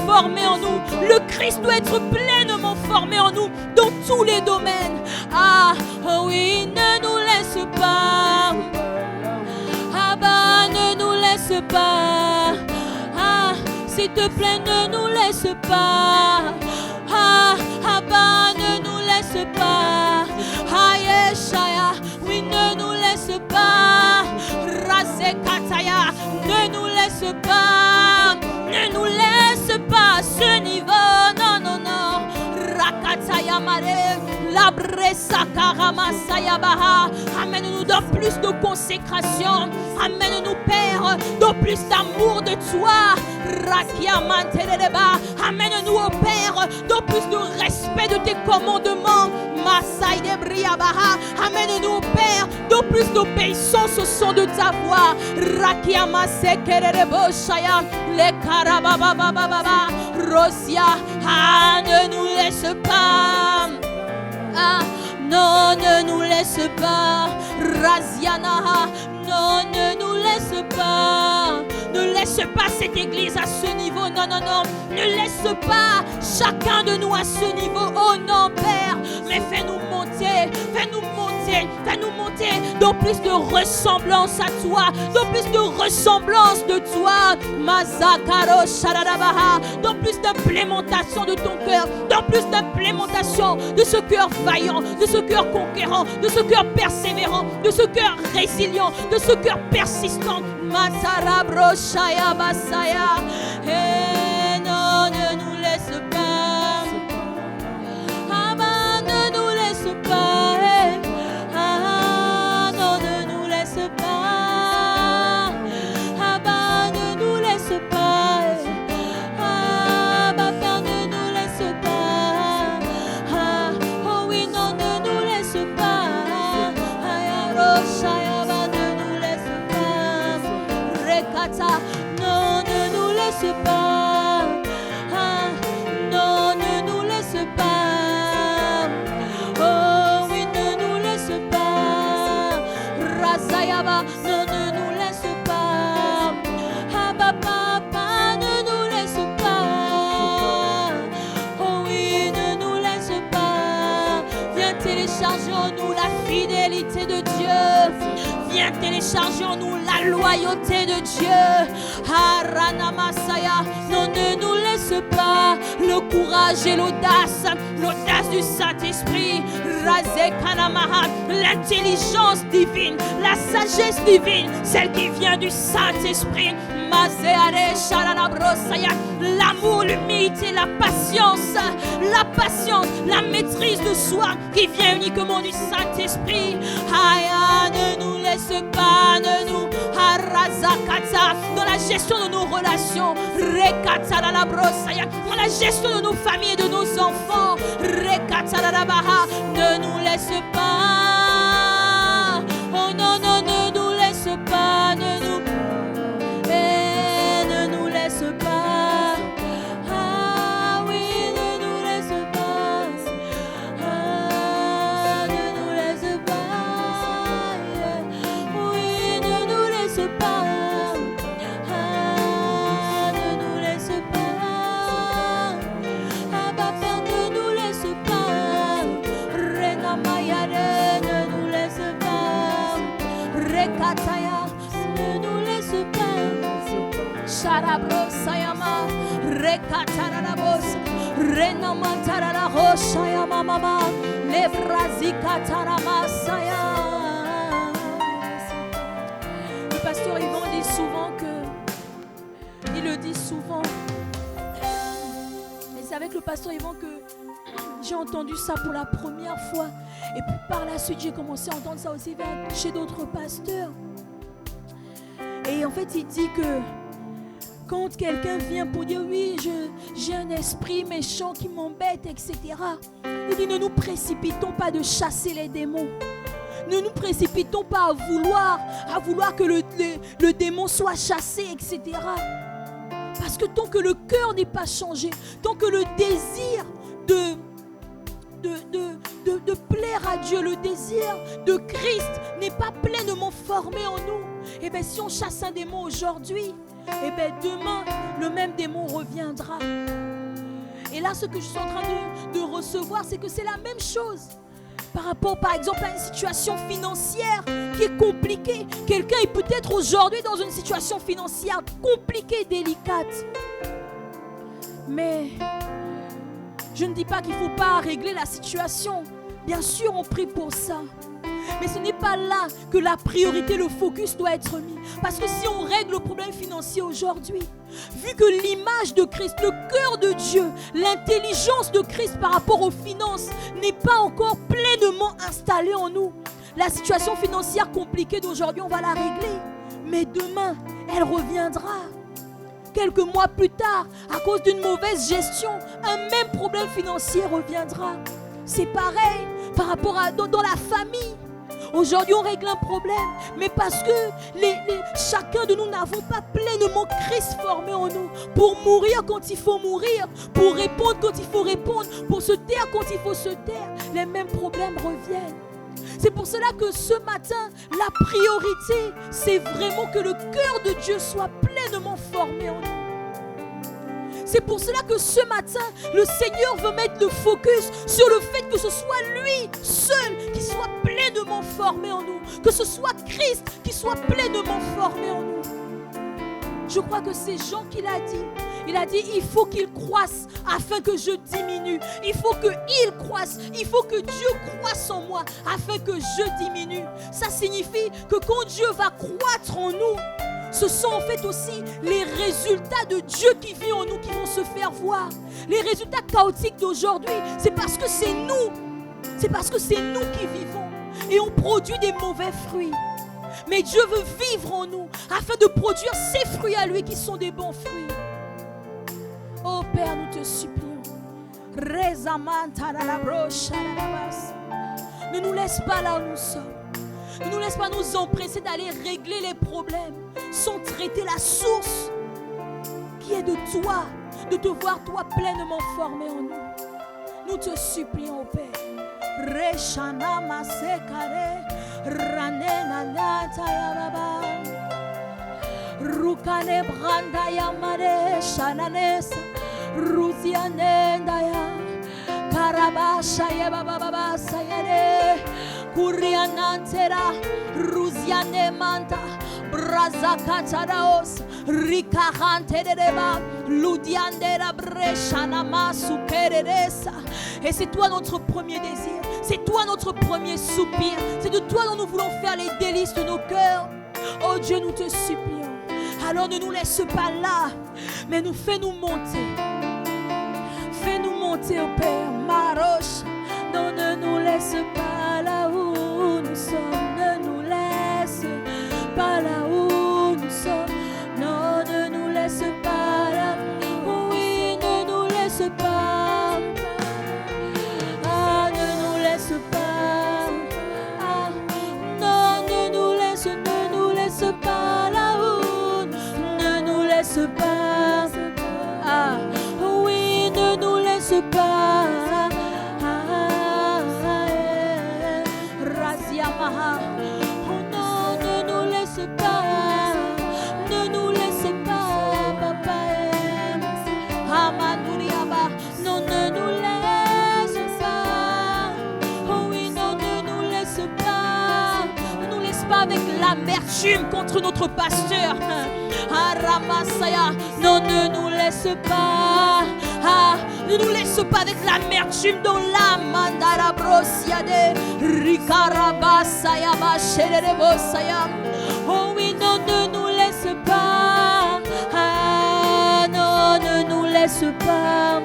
formée en nous. Le Christ doit être pleinement formé en nous dans tous les domaines. Ah, oh oui, ne nous laisse pas. Ah bah, ne nous laisse pas. Ah, s'il te plaît, ne nous laisse pas. Ah, ah bah, ne nous laisse pas. Ah, Yeshaya, oui, ne nous laisse pas. Razekataya, ne nous laisse pas. Ne nous laisse pas à ce niveau. Non, non, non. Rakataya Mare, Labresa Karamasaya Baha. Amène-nous dans plus de consécration. Amène-nous, Père, dans plus d'amour de toi. Amène-nous, au Père, dans plus de respect de tes commandements. Amène-nous, au Père, dans plus d'obéissance au son de ta voix. Ah, ne nous laisse pas. Ah, non, ne nous laisse pas. Raziana, non, ne nous laisse pas. Ne laisse pas cette église à ce niveau. Non, non, non. Ne laisse pas chacun de nous à ce niveau. Oh non, Père. Mais fais-nous monter. Fais-nous monter. Fais-nous monter dans plus de ressemblance à toi. Dans plus de ressemblance de toi. Mazakaro Sharadabaha. Dans plus d'implémentation de ton cœur. Dans plus d'implémentation de ce cœur vaillant. De ce cœur conquérant. De ce cœur persévérant. De ce cœur résilient. De ce cœur persistant. Mazarabro Shaya Basaya. Et non, ne nous laisse pas. Ah bah, ne nous laisse pas. Ah non, ne nous laisse pas. Ah bah, ne nous laisse pas. Ah bah, Père, ne nous laisse pas. Ah, oh oui, non, ne nous laisse pas. Ah, Shaya, bah, ne nous laisse pas. Rekata, non, ne nous laisse pas. Ah, non, ne nous laisse pas. Oh oui, ne nous laisse pas. Razayaba, non, ne nous laisse pas. Ah, papa, ne nous laisse pas. Oh oui, ne nous laisse pas. Viens télécharger en nous la fidélité de Dieu. Viens télécharger en nous la loyauté de Dieu. Harana Masaya. Non, ne nous laisse pas le courage et l'audace du Saint-Esprit. Razé Kanamaha. L'intelligence divine, la sagesse divine, celle qui vient du Saint-Esprit. L'amour, l'humilité, la patience, la maîtrise de soi qui vient uniquement du Saint-Esprit. Ne nous laisse pas, ne nous dans la gestion de nos relations, dans la gestion de nos familles et de nos enfants. Ne nous laisse pas. Oh non, non, ne nous laisse pas, ne nous laisse pas. Ah oui, ne nous laisse pas. Ah, ne nous laisse pas. Oui, ne nous laisse pas. Ah, ne nous laisse pas. Ah, papa, ne nous laisse pas. Rena Mayare, ne nous laisse pas. Rekataya, ne nous laisse pas. Sharabrosayama, Rekatarabos, Renamantarabosayama mama, Lebrazikataramasaya. Le pasteur Yvan dit souvent que, il le dit souvent, et c'est avec le pasteur Yvan que j'ai entendu ça pour la première fois, et puis par la suite j'ai commencé à entendre ça aussi chez d'autres pasteurs. Et en fait il dit que quand quelqu'un vient pour dire oui, j'ai un esprit méchant qui m'embête, etc. Il dit ne nous précipitons pas de chasser les démons. Ne nous précipitons pas à vouloir que le démon soit chassé, etc. Parce que tant que le cœur n'est pas changé, tant que le désir de plaire à Dieu, le désir de Christ n'est pas pleinement formé en nous, et bien si on chasse un démon aujourd'hui, et bien demain le même démon reviendra. Et là ce que je suis en train de recevoir, c'est que c'est la même chose par rapport par exemple à une situation financière qui est compliquée. Quelqu'un est peut-être aujourd'hui dans une situation financière compliquée, délicate, mais je ne dis pas qu'il ne faut pas régler la situation. Bien sûr, on prie pour ça. Mais ce n'est pas là que la priorité, le focus doit être mis. Parce que si on règle le problème financier aujourd'hui, vu que l'image de Christ, le cœur de Dieu, l'intelligence de Christ par rapport aux finances n'est pas encore pleinement installée en nous, la situation financière compliquée d'aujourd'hui, on va la régler. Mais demain, elle reviendra. Quelques mois plus tard, à cause d'une mauvaise gestion, un même problème financier reviendra. C'est pareil par rapport à dans la famille. Aujourd'hui, on règle un problème, mais parce que chacun de nous n'avons pas pleinement Christ formé en nous pour mourir quand il faut mourir, pour répondre quand il faut répondre, pour se taire quand il faut se taire. Les mêmes problèmes reviennent. C'est pour cela que ce matin, la priorité, c'est vraiment que le cœur de Dieu soit pleinement formé en nous. C'est pour cela que ce matin, le Seigneur veut mettre le focus sur le fait que ce soit lui seul qui soit pleinement formé en nous. Que ce soit Christ qui soit pleinement formé en nous. Je crois que c'est Jean qui l'a dit. Il a dit, il faut qu'il croisse afin que je diminue. Il faut qu'il croisse. Il faut que Dieu croisse en moi afin que je diminue. Ça signifie que quand Dieu va croître en nous, ce sont en fait aussi les résultats de Dieu qui vivent en nous qui vont se faire voir. Les résultats chaotiques d'aujourd'hui, c'est parce que c'est nous. C'est parce que c'est nous qui vivons. Et on produit des mauvais fruits. Mais Dieu veut vivre en nous afin de produire ses fruits à lui qui sont des bons fruits. Oh Père, nous te supplions. Ne nous laisse pas là où nous sommes. Ne nous laisse pas nous empresser d'aller régler les problèmes sans traiter la source qui est de toi, de te voir toi pleinement formé en nous. Nous te supplions, Père. Reshana masekare, ranena nataya baba, rukane branda ya mare, shananesa, ruzianenda ya, karabasha ya baba baba sayere. Kurianantera, Ruzia Rosiane manta, brazakataraos, rikarantereba, ludiandera breshana sukereresa. Et c'est toi notre premier désir, c'est toi notre premier soupir, c'est de toi dont nous voulons faire les délices de nos cœurs. Oh Dieu, nous te supplions. Alors ne nous laisse pas là, mais nous fais-nous monter. Fais-nous monter, oh Père, Maroche. Non, ne nous laisse pas là où nous sommes. Ne nous laisse pas là où nous sommes. Non, ne nous laisse pas là. Oui, ne nous laisse pas. Ah, ne nous laisse pas. Ah, non, ne nous laisse pas là où. Ne nous laisse pas. Ah, oui, ne nous laisse pas. Oh non, ne nous laisse pas, ne nous laisse pas, papa. Amanuriaba, non, ne nous laisse pas. Oh oui, non, ne nous laisse pas. Ne nous laisse pas avec l'amertume contre notre pasteur. Aramasaya, non, ne nous laisse pas. Ah, ne nous laisse pas avec l'amertume dans l'âme. Mandara brosiade, rikarabasaya, bacherebosaya. Oh oui, non, ne nous laisse pas. Ah, non, ne nous laisse pas.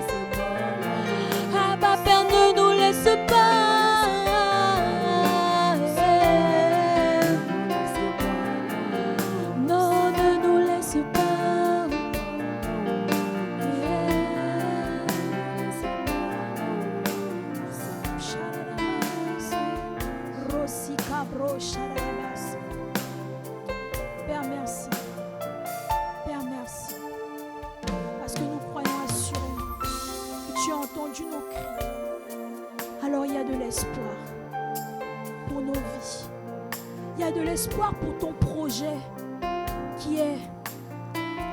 Ah, ma Père, ne nous laisse pas. Non, ne nous laisse pas. Père, merci. Père, merci. Parce que nous croyons assurément que tu as entendu nos cris. Alors il y a de l'espoir pour nos vies. Il y a de l'espoir pour ton projet qui est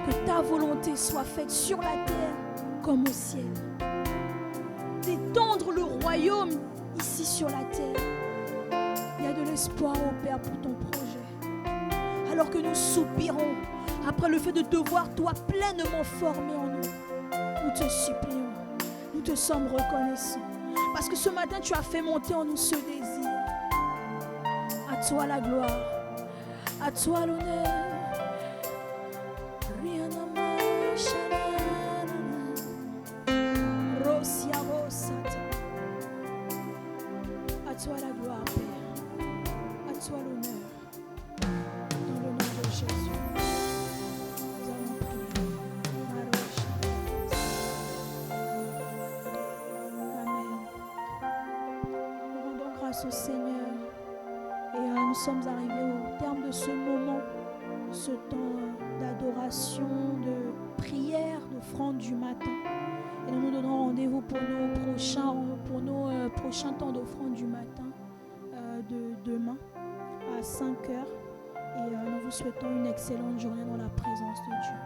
que ta volonté soit faite sur la terre comme au ciel. D'étendre le royaume ici sur la terre. Il y a de l'espoir, oh Père, pour ton projet. Alors que nous soupirons après le fait de te voir, toi, pleinement formé en nous. Nous te supplions. Nous te sommes reconnaissants. Parce que ce matin, tu as fait monter en nous ce désir. À toi la gloire. À toi l'honneur. À toi la gloire, Père. À toi l'honneur. Dans le nom de Jésus. Nous allons prier. Amen. Nous rendons grâce au Seigneur. Et nous sommes arrivés au terme de ce moment, ce temps d'adoration, de prière, d'offrande du matin. Et nous nous donnons rendez-vous pour nos prochains temps d'offrande du matin, de demain à 5h. Et nous vous souhaitons une excellente journée dans la présence de Dieu.